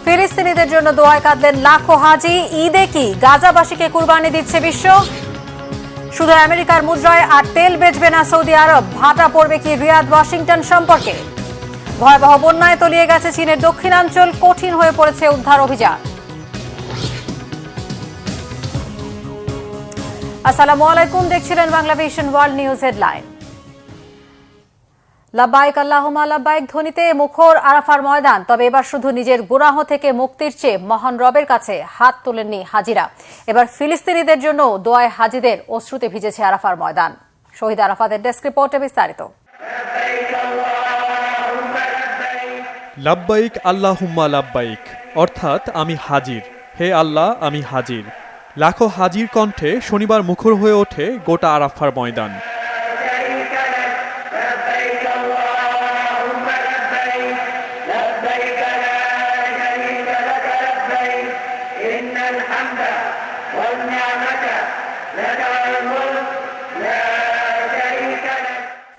ফিলিস্তিনিদের জন্য দোয়ায় কাঁদলেন লাখো হাজি। ঈদে কি গাজাবাসীকে কুরবানি দিচ্ছে বিশ্ব? শুধু আমেরিকার মুদ্রায় আর তেল বেচবে না সৌদি আরব। ভাটা পড়বে কি রিয়াদ ওয়াশিংটন সম্পর্কে? ভয়াবহ বন্যায় তলিয়ে গেছে চীনের দক্ষিণাঞ্চল, কঠিন হয়ে পড়েছে উদ্ধার অভিযান। আসসালামু আলাইকুম, দেখছিলেন বাংলাভিশন ওয়ার্ল্ড নিউজ হেডলাইন। লাব্বাইক আল্লাহুম্মা লাব্বাইক ধ্বনিতে মুখর আরাফার ময়দান। তবে এবার শুধু নিজের গুনাহ থেকে মুক্তির চেয়ে মহান রবের কাছে হাত তোলেননি হাজিরা। এবার ফিলিস্তিনিদের জন্য দোয়ায় হাজিদের অশ্রুতে ভিজেছে আরাফার ময়দান। শহীদ আরাফাতের ডেস্ক রিপোর্টে বিস্তারিত। লাব্বাইক আল্লাহুম্মা লাব্বাইক, অর্থাৎ আমি হাজির, হে আল্লাহ আমি হাজির। লাখো হাজির কণ্ঠে শনিবার মুখর হয়ে ওঠে গোটা আরাফার ময়দান।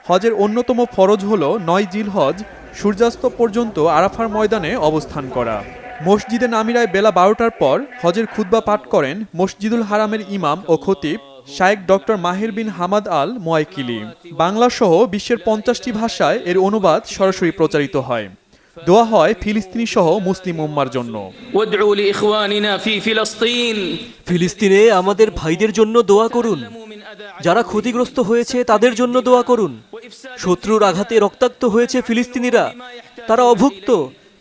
হজের অন্যতম ফরজ হল ৯ জিলহজ সূর্যাস্ত পর্যন্ত আরাফার ময়দানে অবস্থান করা। মসজিদে নামিরায় বেলা ১২টার পর হজের খুতবা পাঠ করেন মসজিদুল হারামের ইমাম ও খতিব শায়েখ ডক্টর মাহির বিন হামাদ আল মোয়াইকিলি। বাংলা সহ বিশ্বের ৫০টি ভাষায় এর অনুবাদ সরাসরি প্রচারিত হয়। দোয়া হয় ফিলিস্তিনি সহ মুসলিম উম্মার জন্য। ফিলিস্তিনে আমাদের ভাইদের জন্য দোয়া করুন, যারা ক্ষতিগ্রস্ত হয়েছে তাদের জন্য দোয়া করুন। শত্রুর আঘাতে রক্তাক্ত হয়েছে ফিলিস্তিনিরা, তারা অভুক্ত।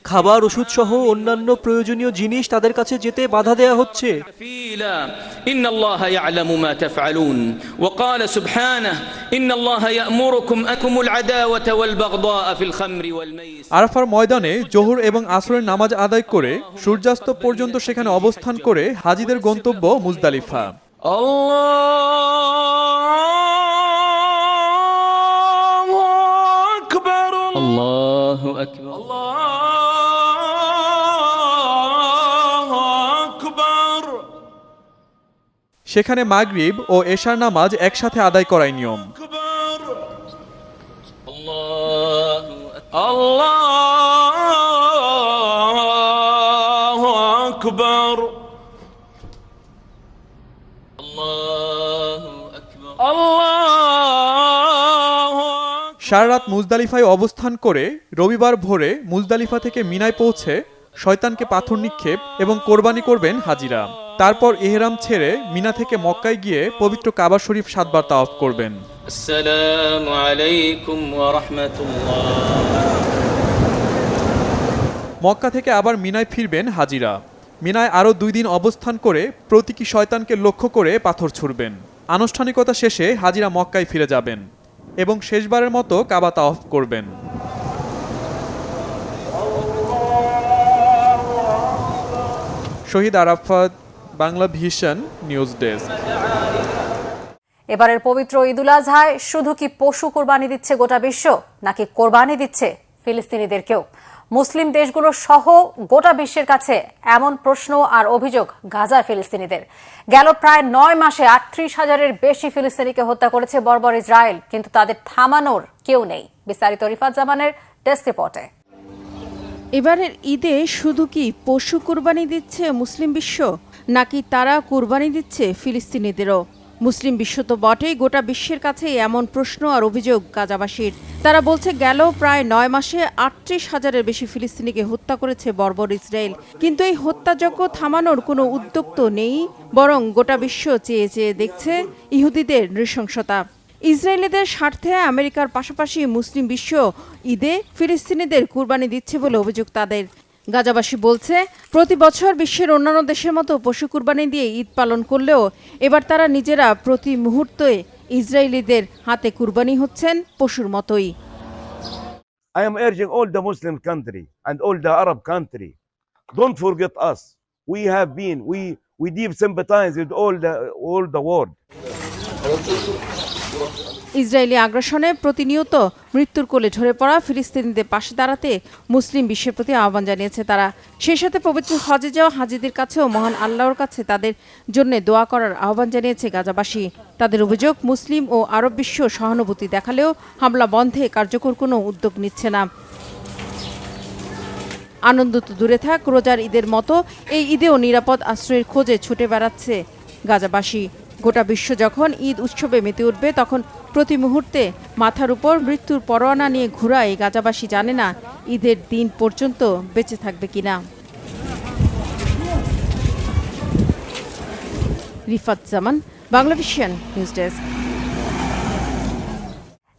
খাবার, ওষুধ সহ অন্যান্য প্রয়োজনীয় জিনিস তাদের কাছে যেতে বাধা দেয়া হচ্ছে। আরাফার ময়দানে জোহর এবং আসরের নামাজ আদায় করে সূর্যাস্ত পর্যন্ত সেখানে অবস্থান করে হাজিদের গন্তব্য মুজদালিফা। আল্লাহু আকবার। সেখানে মাগরিব ও এশার নামাজ একসাথে আদায় করাই নিয়ম। সারা রাত মুজদালিফায় অবস্থান করে রবিবার ভোরে মুজদালিফা থেকে মিনায় পৌঁছে শয়তানকে পাথর নিক্ষেপ এবং কোরবানি করবেন হাজিরা। তারপর ইহরাম ছেড়ে মিনা থেকে মক্কায় গিয়ে পবিত্র কাবা শরীফ ৭ বার তাওয়াফ করবেন। আসসালামু আলাইকুম ওয়া রাহমাতুল্লাহ। মক্কা থেকে আবার মিনায় ফিরবেন হাজিরা। মিনায় আরও ২ দিন অবস্থান করে প্রতীকী শয়তানকে লক্ষ্য করে পাথর ছুড়বেন। আনুষ্ঠানিকতা শেষে হাজিরা মক্কায় ফিরে যাবেন এবং শেষবারের মতো কাবা তাওয়াফ করবেন। শহীদ আরাফাত, বাংলাভিশন নিউজ ডেস্ক। এবারের পবিত্র ঈদুল আজহায় শুধু কি পশু কোরবানি দিচ্ছে গোটা বিশ্ব, নাকি কোরবানি দিচ্ছে ফিলিস্তিনিদেরকেও? মুসলিম দেশগুলো সহ গোটা বিশ্বের কাছে এমন প্রশ্ন আর অভিযোগ গাজার ফিলিস্তিনিদের। গেল প্রায় ৯ মাসে ৩৮,০০০-এর বেশি ফিলিস্তিনিকে হত্যা করেছে বর্বর ইসরায়েল, কিন্তু তাদের থামানোর কেউ নেই। বিস্তারিত রিফাত জামানের ডেস্ক রিপোর্টে। এবারের ঈদে শুধু কি পশু কুরবানি দিচ্ছে মুসলিম বিশ্ব, নাকি তারা কুরবানি দিচ্ছে ফিলিস্তিনিদেরও? মুসলিম বিশ্ব তো বটেই, গোটা বিশ্বের কাছে এমন প্রশ্ন আর অভিযোগ গাজাবাসীর। তারা বলছে গেল প্রায় ৯ মাসে ৩৮,০০০-এর বেশি ফিলিস্তিনিকে হত্যা করেছে বর্বর ইসরায়েল, কিন্তু এই হত্যাযজ্ঞ থামানোর কোনো উদ্যোগ তো নেই, বরং গোটা বিশ্ব চেয়ে চেয়ে দেখছে ইহুদিদের নৃশংসতা। ইসরায়েলিদের স্বার্থে আমেরিকার পাশাপাশি মুসলিম বিশ্ব ঈদে ফিলিস্তিনিদের কুরবানি দিচ্ছে বলে অভিযোগ তাদের। গাজাবাসী বলছে প্রতি বছর বিশ্বের অন্যান্য দেশের মতো পশু কুরবানি দিয়ে ঈদ পালন করলেও এবার তারা নিজেরা প্রতি মুহূর্তে ইসরায়েলিদের হাতে কুরবানি হচ্ছেন পশুর মতোই। I am urging all the Muslim country and all the Arab country, don't forget us. We deep sympathize with all the world. Israeli আগ্রাসনে প্রতিনিয়ত মৃত্যুর কোলে ঝরে পড়া ফিলিস্তিনিদের পাশে দাঁড়াতে মুসলিম বিশ্বের প্রতি আহ্বান জানিয়েছে তারা। সেই সাথে পবিত্র হজে যাওয়া হাজিদের কাছেও মহান আল্লাহর কাছে তাদের জন্য দোয়া করার আহ্বান জানিয়েছে গাজাবাসী। তাদের অভিযোগ, মুসলিম ও আরব বিশ্ব সহানুভূতি দেখালেও হামলা বন্ধে কার্যকর কোনো উদ্যোগ নিচ্ছে না। আনন্দ তো দূরে থাক, রোজার ঈদের মতো এই ঈদেও নিরাপদ আশ্রয়ের খোঁজে ছুটে বেড়াচ্ছে গাজাবাসী। গোটা বিশ্ব যখন ঈদ উৎসবে মেতে উঠবে, তখন প্রতি মুহূর্তে মাথার উপর মৃত্যুর পরোয়ানা নিয়ে ঘোরা এই গাজাবাসী জানে না ঈদের দিন পর্যন্ত বেঁচে থাকবে কিনা। রিফাত জামান, বাংলাভিশন নিউজ ডেস্ক।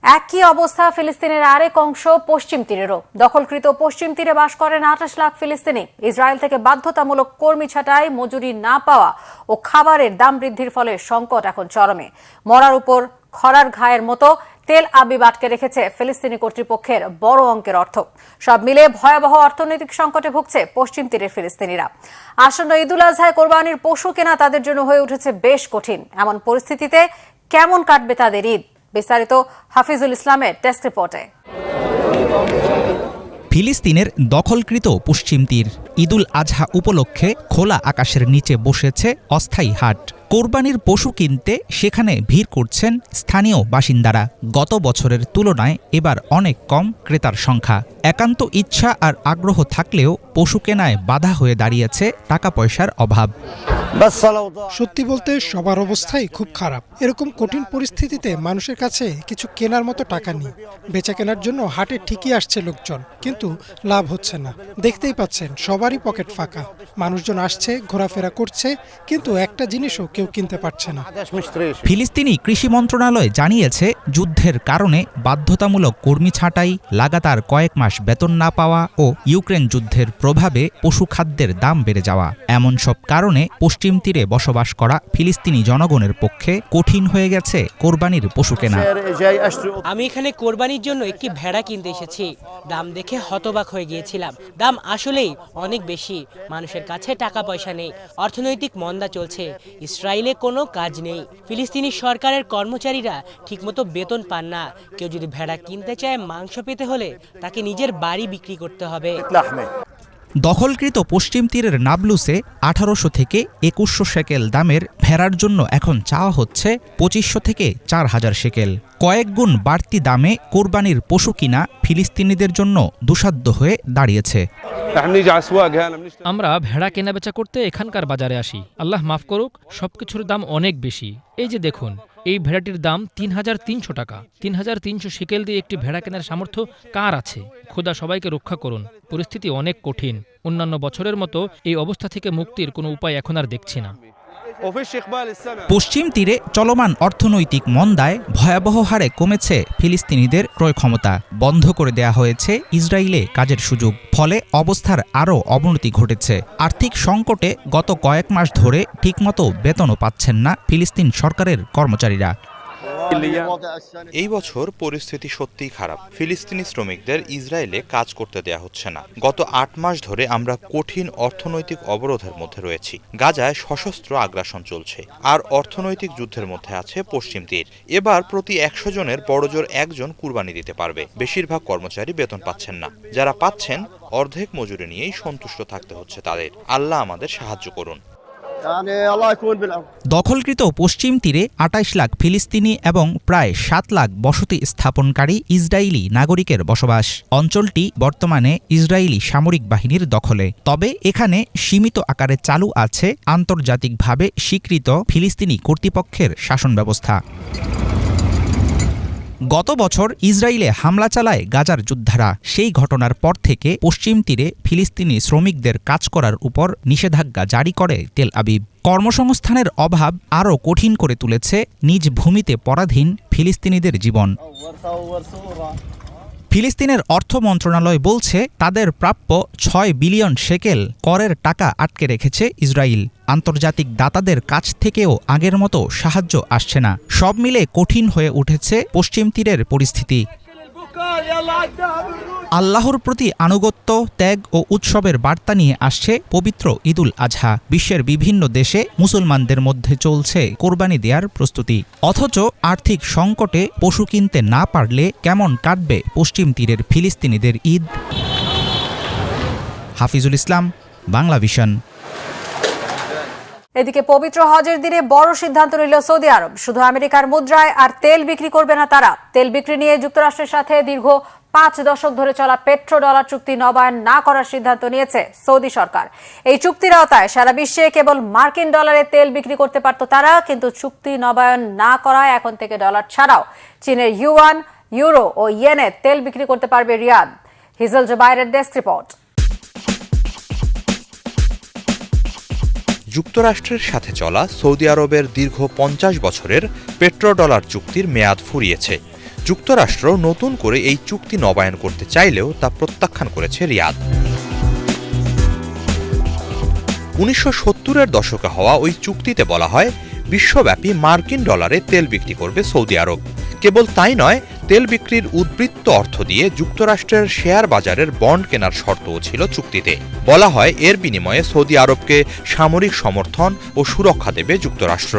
একই অবস্থা ফিলিস্তিনের আরেক অংশ পশ্চিম তীরেরও। দখলকৃত পশ্চিম তীরে বাস করেন 28 লাখ ফিলিস্তিনি। ইসরায়েল থেকে বাধ্যতামূলক কর্মী ছাঁটাই, মজুরি না পাওয়া ও খাবারের দাম বৃদ্ধির ফলে সংকট এখন চরমে। মরার উপর খরার ঘায়ের মতো তেল আবিব আটকে রেখেছে ফিলিস্তিনি কর্তৃপক্ষের বড় অঙ্কের অর্থ। সব মিলে ভয়াবহ অর্থনৈতিক সংকটে ভুগছে পশ্চিম তীরের ফিলিস্তিনিরা। আসন্ন ঈদুল আজহায় কোরবানির পশু কেনা তাদের জন্য হয়ে উঠেছে বেশ কঠিন। এমন পরিস্থিতিতে কেমন কাটবে তাদের ঈদ? বিস্তারিত হাফিজুল ইসলামের ডেস্ক রিপোর্টে। ফিলিস্তিনের দখলকৃত পশ্চিম তীর। ঈদুল আজহা উপলক্ষে খোলা আকাশের নিচে বসেছে অস্থায়ী হাট। কোরবানির পশু কিনতে সেখানে ভিড় করছেন স্থানীয় বাসিন্দারা। গত বছরের তুলনায় এবার অনেক কম ক্রেতার সংখ্যা। একান্ত ইচ্ছা আর আগ্রহ থাকলেও পশু কেনায় বাধা হয়ে দাঁড়িয়েছে টাকা পয়সার অভাব। সত্যি বলতে সবার অবস্থাই খুব খারাপ। এরকম কঠিন পরিস্থিতিতে মানুষের কাছে কিছু কেনার মতো টাকা নেই। বেচা কেনার জন্য হাটে ঠিকই আসছে লোকজন, কিন্তু লাভ হচ্ছে না। দেখতেই পাচ্ছেন সবারই পকেট ফাঁকা। মানুষজন আসছে, ঘোরাফেরা করছে, কিন্তু একটা জিনিসও কেউ কিনতে পারছে না। ফিলিস্তিনি কৃষি মন্ত্রণালয় জানিয়েছে, যুদ্ধের কারণে বাধ্যতামূলক কর্মী ছাঁটাই, লাগাতার কয়েক মাস বেতন না পাওয়া ও ইউক্রেন যুদ্ধের প্রভাবে পশু খাদ্যের দাম বেড়ে যাওয়া, এমন সব কারণে পশ্চিম তীরে বসবাস করা ফিলিস্তিনি জনগণের পক্ষে কঠিন হয়ে গেছে কোরবানির পশু কেনা। আমি এখানে কোরবানির জন্য একটি ভেড়া কিনতে এসেছি। দাম দেখে হতবাক হয়ে গিয়েছিলাম। দাম আসলেই অনেক বেশি। মানুষের কাছে টাকা পয়সা নেই। অর্থনৈতিক মন্দা চলছে। ইসরায়েলে কোনো কাজ নেই। ফিলিস্তিনি সরকারের কর্মচারীরা ঠিকমতো বেতন পান না। কেউ যদি ভেড়া কিনতে চায়, মাংস পেতে হলে তাকে নিজের বাড়ি বিক্রি করতে হবে। দখলকৃত পশ্চিম তীরের নাবলুসে 1800 থেকে 2100 শেকেল দামের ভেড়ার জন্য এখন চাওয়া হচ্ছে 2500 থেকে 4000 শেকেল। কয়েক গুণ বাড়তি দামে কোরবানির পশু কিনা ফিলিস্তিনিদের জন্য দুঃসাধ্য হয়ে দাঁড়িয়েছে। আমরা ভেড়া কেনাবেচা করতে এখানকার বাজারে আসি। আল্লাহ মাফ করুক, সবকিছুর দাম অনেক বেশি। এই যে দেখুন, এই ভেড়াটির দাম 3300 টাকা। 3300 শিকেল দিয়ে একটি ভেড়া কেনার সামর্থ্য কার আছে? খোদা সবাইকে রক্ষা করুন। পরিস্থিতি অনেক কঠিন। অন্যান্য বছরের মতো এই অবস্থা থেকে মুক্তির কোনো উপায় এখন আর দেখছি না। পশ্চিম তীরে চলমান অর্থনৈতিক মন্দায় ভয়াবহ হারে কমেছে ফিলিস্তিনিদের ক্রয় ক্ষমতা। বন্ধ করে দেয়া হয়েছে ইসরায়েলে কাজের সুযোগ। ফলে অবস্থার আরও অবনতি ঘটেছে। আর্থিক সংকটে গত কয়েক মাস ধরে ঠিকমতো বেতনও পাচ্ছেন না ফিলিস্তিন সরকারের কর্মচারীরা। এই বছর পরিস্থিতি সত্যিই খারাপ। ফিলিস্তিনি শ্রমিকদের ইসরায়েলে কাজ করতে দেয়া হচ্ছে না। গত 8 মাস ধরে আমরা কঠিন অর্থনৈতিক অবরোধের মধ্যে রয়েছি। গাজায় সশস্ত্র আগ্রাসন চলছে, আর অর্থনৈতিক যুদ্ধের মধ্যে আছে পশ্চিম তীর। এবার প্রতি 100 জনের বড়জোর 1 জন কুরবানি দিতে পারবে। বেশিরভাগ কর্মচারী বেতন পাচ্ছেন না। যারা পাচ্ছেন, অর্ধেক মজুরি নিয়েই সন্তুষ্ট থাকতে হচ্ছে তাদের। আল্লাহ আমাদের সাহায্য করুন। দখলকৃত পশ্চিম তীরে 28 লাখ ফিলিস্তিনি এবং প্রায় 7 লাখ বসতি স্থাপনকারী ইসরায়েলি নাগরিকের বসবাস। অঞ্চলটি বর্তমানে ইসরায়েলি সামরিক বাহিনীর দখলে। তবে এখানে সীমিত আকারে চালু আছে আন্তর্জাতিকভাবে স্বীকৃত ফিলিস্তিনি কর্তৃপক্ষের শাসন ব্যবস্থা। গত বছর ইসরায়েলে হামলা চালায় গাজার যোদ্ধারা। সেই ঘটনার পর থেকে পশ্চিম তীরে ফিলিস্তিনি শ্রমিকদের কাজ করার উপর নিষেধাজ্ঞা জারি করে তেল আবিব। কর্মসংস্থানের অভাব আরও কঠিন করে তুলেছে নিজ ভূমিতে পরাধীন ফিলিস্তিনিদের জীবন। ফিলিস্তিনের অর্থ মন্ত্রণালয় বলছে, তাদের প্রাপ্য 6 বিলিয়ন শেকেল করের টাকা আটকে রেখেছে ইসরায়েল। আন্তর্জাতিক দাতাদের কাছ থেকেও আগের মতো সাহায্য আসছে না। সব মিলে কঠিন হয়ে উঠেছে পশ্চিম তীরের পরিস্থিতি। আল্লাহর প্রতি আনুগত্য, ত্যাগ ও উৎসবের বার্তা নিয়ে আসছে পবিত্র ঈদুল আজহা। বিশ্বের বিভিন্ন দেশে মুসলমানদের মধ্যে চলছে কোরবানি দেওয়ার প্রস্তুতি। অথচ আর্থিক সংকটে পশু কিনতে না পারলে কেমন কাটবে পশ্চিম তীরের ফিলিস্তিনিদের ঈদ? হাফিজুল ইসলাম, বাংলাভিশন। এদিকে পবিত্র হজের দিনে বড় সিদ্ধান্ত নিল সৌদি আরব। শুধু আমেরিকার মুদ্রায় আর তেল বিক্রি করবে না তারা। তেল বিক্রি নিয়ে যুক্তরাষ্ট্রের সাথে দীর্ঘ 5 দশক ধরে চলা পেট্রো ডলার চুক্তি নবায়ন না করার সিদ্ধান্ত নিয়েছে সৌদি সরকার। এই চুক্তির আওতায় সারা বিশ্বে কেবল মার্কিন ডলারে তেল বিক্রি করতে পারত তারা, কিন্তু চুক্তি নবায়ন না করায় এখন থেকে ডলার ছাড়াও চীনের ইউয়ান, ইউরো ও ইয়েনে তেল বিক্রি করতে পারবে রিয়াদ। হিজল জুবাইরের ডেস্ক রিপোর্ট। যুক্তরাষ্ট্রের সাথে চলা সৌদি আরবের দীর্ঘ 50 বছরের পেট্রো ডলার চুক্তির মেয়াদ ফুরিয়েছে। যুক্তরাষ্ট্র নতুন করে এই চুক্তি নবায়ন করতে চাইলেও তা প্রত্যাখ্যান করেছে রিয়াদ। 1970-এর দশকে হওয়া ওই চুক্তিতে বলা হয় বিশ্বব্যাপী মার্কিন ডলারে তেল বিক্রি করবে সৌদি আরব। কেবল তাই নয়, তেল বিক্রির উদ্বৃত্ত অর্থ দিয়ে যুক্তরাষ্ট্রের শেয়ার বাজারের বন্ড কেনার শর্তও ছিল চুক্তিতে। বলা হয় এর বিনিময়ে সৌদি আরবকে সামরিক সমর্থন ও সুরক্ষা দেবে যুক্তরাষ্ট্র।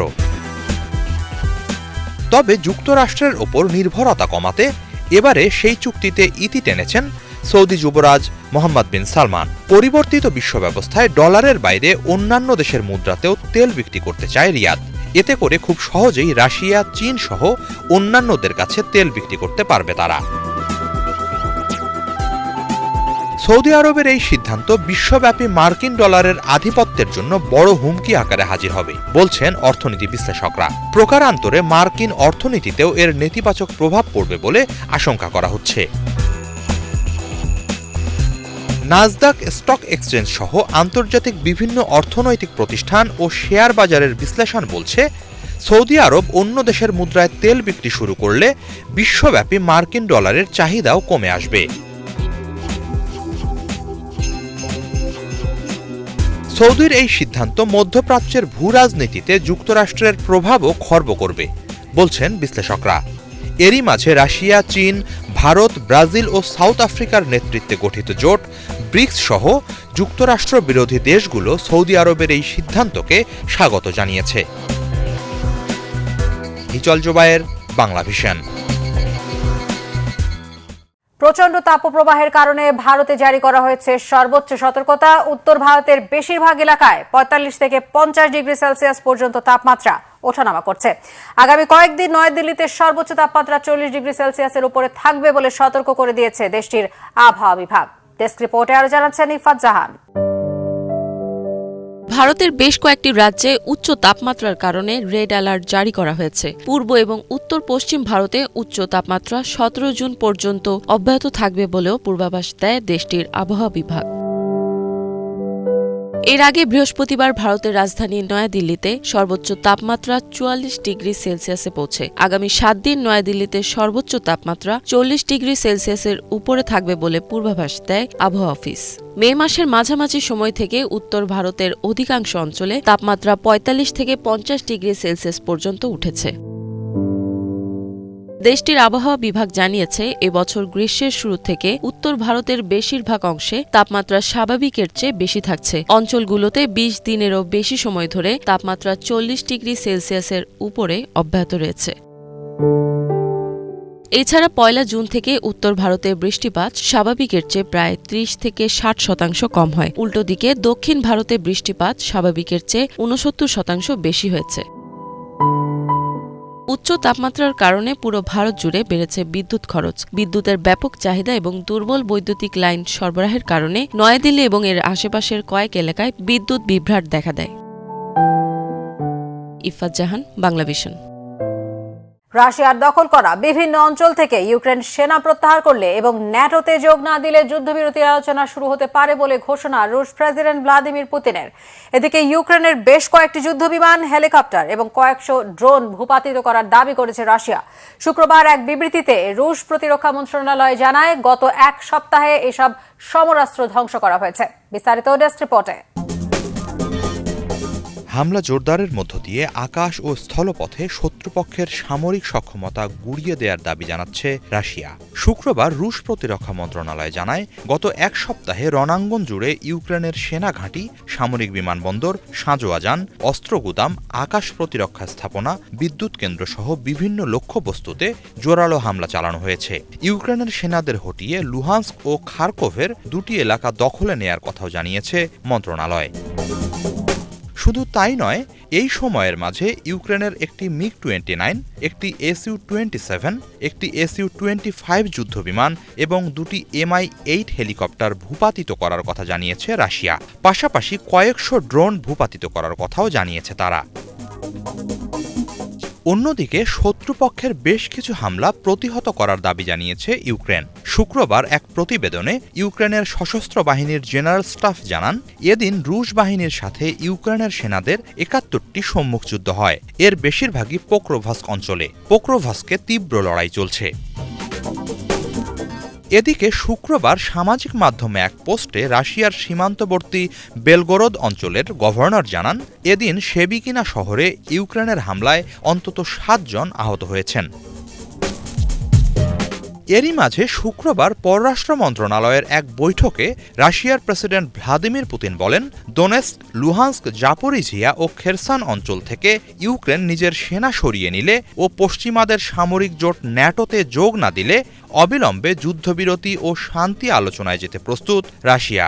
তবে যুক্তরাষ্ট্রের ওপর নির্ভরতা কমাতে এবারে সেই চুক্তিতে ইতি টেনেছেন সৌদি যুবরাজ মোহাম্মদ বিন সালমান। পরিবর্তিত বিশ্ব ব্যবস্থায় ডলারের বাইরে অন্যান্য দেশের মুদ্রাতেও তেল বিক্রি করতে চায় রিয়াদ। এতে করে খুব সহজেই রাশিয়া, চীন সহ অন্যান্যদের কাছে তেল বিক্রি করতে পারবে তারা। সৌদি আরবের এই সিদ্ধান্ত বিশ্বব্যাপী মার্কিন ডলারের আধিপত্যের জন্য বড় হুমকি আকারে হাজির হবে বলছেন অর্থনীতি বিশ্লেষকরা। প্রকারান্তরে মার্কিন অর্থনীতিতেও এর নেতিবাচক প্রভাব পড়বে বলে আশঙ্কা করা হচ্ছে। নাসদাক স্টক এক্সচেঞ্জ সহ আন্তর্জাতিক বিভিন্ন অর্থনৈতিক প্রতিষ্ঠান ও শেয়ার বাজারের বিশ্লেষণ বলছে সৌদি আরব অন্য দেশের মুদ্রায় তেল বিক্রি শুরু করলে বিশ্বব্যাপী মার্কিন ডলারের চাহিদাও কমে আসবে। সৌদির এই সিদ্ধান্ত মধ্যপ্রাচ্যের ভূ রাজনীতিতে যুক্তরাষ্ট্রের প্রভাবও খর্ব করবে বলছেন বিশ্লেষকরা। এরই মাঝে রাশিয়া, চীন, ভারত, ব্রাজিল ও সাউথ আফ্রিকার নেতৃত্বে গঠিত জোট ব্রিক্স সহ যুক্তরাষ্ট্র বিরোধী দেশগুলো সৌদি আরবের এই সিদ্ধান্তকে স্বাগত জানিয়েছে। হিজল জুবায়ের, বাংলা ভিশন। প্রচন্ড তাপপ্রবাহের কারণে ভারতে জারি করা হয়েছে সর্বোচ্চ সতর্কতা। উত্তর ভারতের বেশিরভাগ এলাকায় 45 থেকে 50 ডিগ্রি সেলসিয়াস পর্যন্ত তাপমাত্রা ওঠানামা করছে। আগামী কয়েকদিন নয়াদিল্লিতে সর্বোচ্চ তাপমাত্রা 40 ডিগ্রি সেলসিয়াসের উপরে থাকবে বলে সতর্ক করে দিয়েছে দেশটির আবহাওয়া বিভাগ। ডেস্ক রিপোর্টে আরো জানাচ্ছেন ইফাত জাহান। ভারতের বেশ কয়েকটি রাজ্যে উচ্চ তাপমাত্রার কারণে রেড অ্যালার্ট জারি করা হয়েছে। পূর্ব এবং উত্তর পশ্চিম ভারতে উচ্চ তাপমাত্রা 17 জুন পর্যন্ত অব্যাহত থাকবে বলেও পূর্বাভাস দেয় দেশটির আবহাওয়া বিভাগ। এর আগে বৃহস্পতিবার ভারতের রাজধানী নয়াদিল্লিতে সর্বোচ্চ তাপমাত্রা 44 ডিগ্রি সেলসিয়াসে পৌঁছে। আগামী 7 দিন নয়াদিল্লিতে সর্বোচ্চ তাপমাত্রা 40 ডিগ্রি সেলসিয়াসের উপরে থাকবে বলে পূর্বাভাস দেয় আবহাওয়া অফিস। মে মাসের মাঝামাঝি সময় থেকে উত্তর ভারতের অধিকাংশ অঞ্চলে তাপমাত্রা 45 থেকে 50 ডিগ্রি সেলসিয়াস পর্যন্ত উঠেছে। দেশটির আবহাওয়া বিভাগ জানিয়েছে এবছর গ্রীষ্মের শুরু থেকে উত্তর ভারতের বেশিরভাগ অংশে তাপমাত্রা স্বাভাবিকের চেয়ে বেশি থাকছে। অঞ্চলগুলোতে 20 দিনেরও বেশি সময় ধরে তাপমাত্রা 40 ডিগ্রি সেলসিয়াসের উপরে অব্যাহত রয়েছে। এছাড়া 1 জুন থেকে উত্তর ভারতে বৃষ্টিপাত স্বাভাবিকের চেয়ে প্রায় 30 থেকে 60% কম হয়। উল্টো দিকে দক্ষিণ ভারতে বৃষ্টিপাত স্বাভাবিকের চেয়ে 69% বেশি হয়েছে। উচ্চ তাপমাত্রার কারণে পুরো ভারত জুড়ে বেড়েছে বিদ্যুৎ খরচ। বিদ্যুতের ব্যাপক চাহিদা এবং দুর্বল বৈদ্যুতিক লাইন সরবরাহের কারণে নয়াদিল্লি এবং এর আশেপাশের কয়েক এলাকায় বিদ্যুৎ বিভ্রাট দেখা দেয়। ইফাত জাহান, বাংলা ভিশন। রাশিয়ার দখল করা বিভিন্ন অঞ্চল থেকে ইউক্রেন সেনা প্রত্যাহার করলে এবং ন্যাটোতে যোগ না দিলে যুদ্ধবিরতির আলোচনা শুরু হতে পারে বলে ঘোষণা রুশ প্রেসিডেন্ট ভ্লাদিমির পুতিনের। এদিকে ইউক্রেনের বেশ কয়েকটি যুদ্ধবিমান, হেলিকপ্টার এবং কয়েকশো ড্রোন ভূপাতিত করার দাবি করেছে রাশিয়া। শুক্রবার এক বিবৃতিতে রুশ প্রতিরক্ষা মন্ত্রণালয় জানায় গত এক সপ্তাহে এসব সমরাস্ত্র ধ্বংস করা হয়েছে। বিস্তারিত ডেস্ক রিপোর্টে। হামলা জোরদারের মধ্য দিয়ে আকাশ ও স্থলপথে শত্রুপক্ষের সামরিক সক্ষমতা গুড়িয়ে দেওয়ার দাবি জানাচ্ছে রাশিয়া। শুক্রবার রুশ প্রতিরক্ষা মন্ত্রণালয় জানায় গত এক সপ্তাহে রণাঙ্গন জুড়ে ইউক্রেনের সেনা ঘাঁটি, সামরিক বিমানবন্দর, সাঁজোয়াজান, অস্ত্র গুদাম, আকাশ প্রতিরক্ষা স্থাপনা, বিদ্যুৎ কেন্দ্র সহ বিভিন্ন লক্ষ্যবস্তুতে জোরালো হামলা চালানো হয়েছে। ইউক্রেনের সেনাদের হটিয়ে লুহান্স্ক ও খারকোভের 2টি এলাকা দখলে নেয়ার কথাও জানিয়েছে মন্ত্রণালয়। শুধু তাই নয়, এই সময়ের মাঝে ইউক্রেনের একটি মিগ-29, একটি SU-27, একটি SU-25 যুদ্ধবিমান এবং 2টি Mi-8 হেলিকপ্টার ভূপাতিত করার কথা জানিয়েছে রাশিয়া। পাশাপাশি কয়েকশো ড্রোন ভূপাতিত করার কথাও জানিয়েছে তারা। অন্যদিকে শত্রুপক্ষের বেশ কিছু হামলা প্রতিহত করার দাবি জানিয়েছে ইউক্রেন। শুক্রবার এক প্রতিবেদনে ইউক্রেনের সশস্ত্র বাহিনীর জেনারেল স্টাফ জানান, এদিন রুশ বাহিনীর সাথে ইউক্রেনের সেনাদের 71টি সম্মুখযুদ্ধ হয়। এর বেশিরভাগই পোক্রোভাস্ক অঞ্চলে। পোক্রোভাস্কে তীব্র লড়াই চলছে। এদিকে শুক্রবার সামাজিক মাধ্যমে এক পোস্টে রাশিয়ার সীমান্তবর্তী বেলগোরদ অঞ্চলের গভর্নর জানান, এদিন শেবিকিনা শহরে ইউক্রেনের হামলায় অন্তত 7 জন আহত হয়েছেন। এরই মাঝে শুক্রবার পররাষ্ট্র মন্ত্রণালয়ের এক বৈঠকে রাশিয়ার প্রেসিডেন্ট ভ্লাদিমির পুতিন বলেন, দোনেস্ক, লুহান্স্ক, জাপোরিঝিয়া ও খেরসন অঞ্চল থেকে ইউক্রেন নিজের সেনা সরিয়ে নিলে ও পশ্চিমাদের সামরিক জোট ন্যাটোতে যোগ না দিলে অবিলম্বে যুদ্ধবিরতি ও শান্তি আলোচনায় যেতে প্রস্তুত রাশিয়া।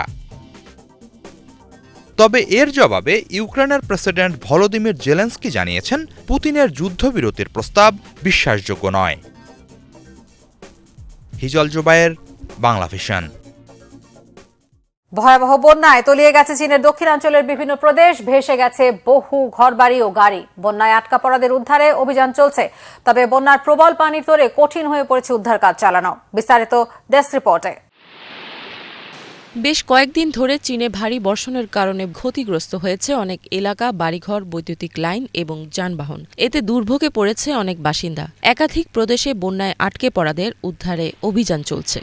তবে এর জবাবে ইউক্রেনের প্রেসিডেন্ট ভলোদিমির জেলেনস্কি জানিয়েছেন, পুতিনের যুদ্ধবিরতির প্রস্তাব বিশ্বাসযোগ্য নয়। হিজল জুবায়ের, বাংলা ভিশন। ভয়াবহ বন্যায় তলিয়ে গেছে চীনের দক্ষিণাঞ্চলের বিভিন্ন প্রদেশ, ভেসে গেছে বহু ঘরবাড়ি ও গাড়ি। বন্যায় আটকা পড়াদের উদ্ধারে অভিযান চলছে, তবে বন্যার প্রবল পানির তোড়ে কঠিন হয়ে পড়েছে উদ্ধার কাজ চালানো। বিস্তারিত ডেস্ক রিপোর্টে। বেশ কয়েকদিন ধরে চীনে ভারী বর্ষণের কারণে ক্ষতিগ্রস্ত হয়েছে অনেক এলাকা, বাড়িঘর, বৈদ্যুতিক লাইন এবং যানবাহন। এতে দুর্ভোগে পড়েছে অনেক বাসিন্দা। একাধিক প্রদেশে বন্যায় আটকে পড়াদের উদ্ধারে অভিযান চলছে।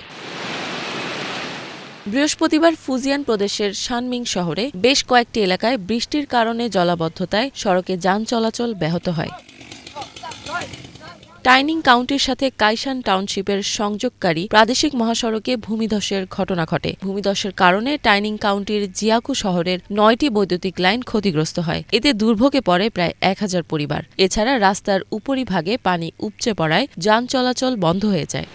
বৃহস্পতিবার ফুজিয়ান প্রদেশের শানমিং শহরে বেশ কয়েকটি এলাকায় বৃষ্টির কারণে জলাবদ্ধতায় সড়কে যান চলাচল ব্যাহত হয়। টাইনিং কাউন্টির সাথে কাইশান টাউনশিপের সংযোগকারী প্রাদেশিক মহাসড়কে ভূমিধসের ঘটনা ঘটে। ভূমিধসের কারণে টাইনিং কাউন্টির জিয়াকু শহরের 9টি বৈদ্যুতিক লাইন ক্ষতিগ্রস্ত হয়। এতে দুর্ভোগে পড়ে প্রায় 1000 পরিবার। এছাড়া রাস্তার উপরিভাগে পানি উপচে পড়ায় যান চলাচল বন্ধ হয়ে যায়।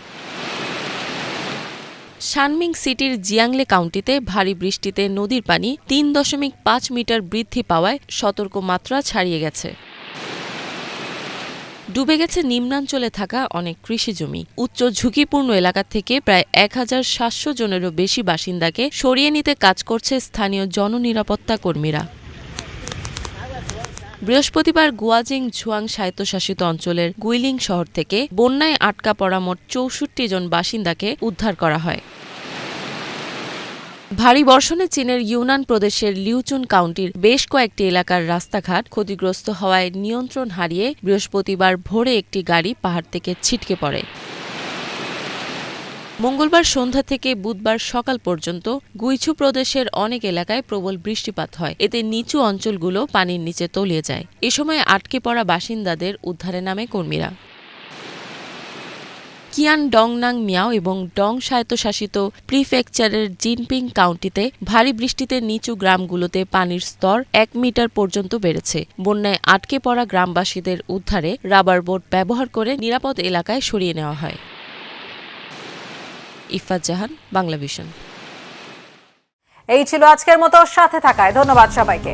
শানমিং সিটির জিয়াংলে কাউন্টিতে ভারী বৃষ্টিতে নদীর পানি 3.5 মিটার বৃদ্ধি পাওয়ায় সতর্ক মাত্রা ছাড়িয়ে গেছে। ডুবে গেছে নিম্নাঞ্চলে থাকা অনেক কৃষিজমি। উচ্চ ঝুঁকিপূর্ণ এলাকা থেকে প্রায় 1700 জনেরও বেশি বাসিন্দাকে সরিয়ে নিতে কাজ করছে স্থানীয় জননিরাপত্তা কর্মীরা। বৃহস্পতিবার গুয়াজিং ঝুয়াং স্বায়ত্তশাসিত অঞ্চলের গুইলিং শহর থেকে বন্যায় আটকা পড়া মোট 64 জন বাসিন্দাকে উদ্ধার করা হয়। ভারী বর্ষণে চীনের ইউনান প্রদেশের লিউচুন কাউন্টির বেশ কয়েকটি এলাকার রাস্তাঘাট ক্ষতিগ্রস্ত হওয়ায় নিয়ন্ত্রণ হারিয়ে বৃহস্পতিবার ভোরে একটি গাড়ি পাহাড় থেকে ছিটকে পড়ে। মঙ্গলবার সন্ধ্যা থেকে বুধবার সকাল পর্যন্ত গুইছু প্রদেশের অনেক এলাকায় প্রবল বৃষ্টিপাত হয়। এতে নিচু অঞ্চলগুলো পানির নিচে তলিয়ে যায়। এ সময় আটকে পড়া বাসিন্দাদের উদ্ধারে নামে কর্মীরা। কিয়ান ডংনাং মিয়াও এবং ডং স্বায়ত্তশাসিত প্রিফেকচারের জিনপিং কাউন্টিতে ভারী বৃষ্টিতে নিচু গ্রামগুলোতে পানির স্তর 1 মিটার পর্যন্ত বেড়েছে। বন্যায় আটকে পড়া গ্রামবাসীদের উদ্ধারে রাবার বোট ব্যবহার করে নিরাপদ এলাকায় সরিয়ে নেওয়া হয়। ইফাত জাহান, বাংলা ভিশন। এই ছিল আজকের মতো, সাথে থাকায় ধন্যবাদ সবাইকে।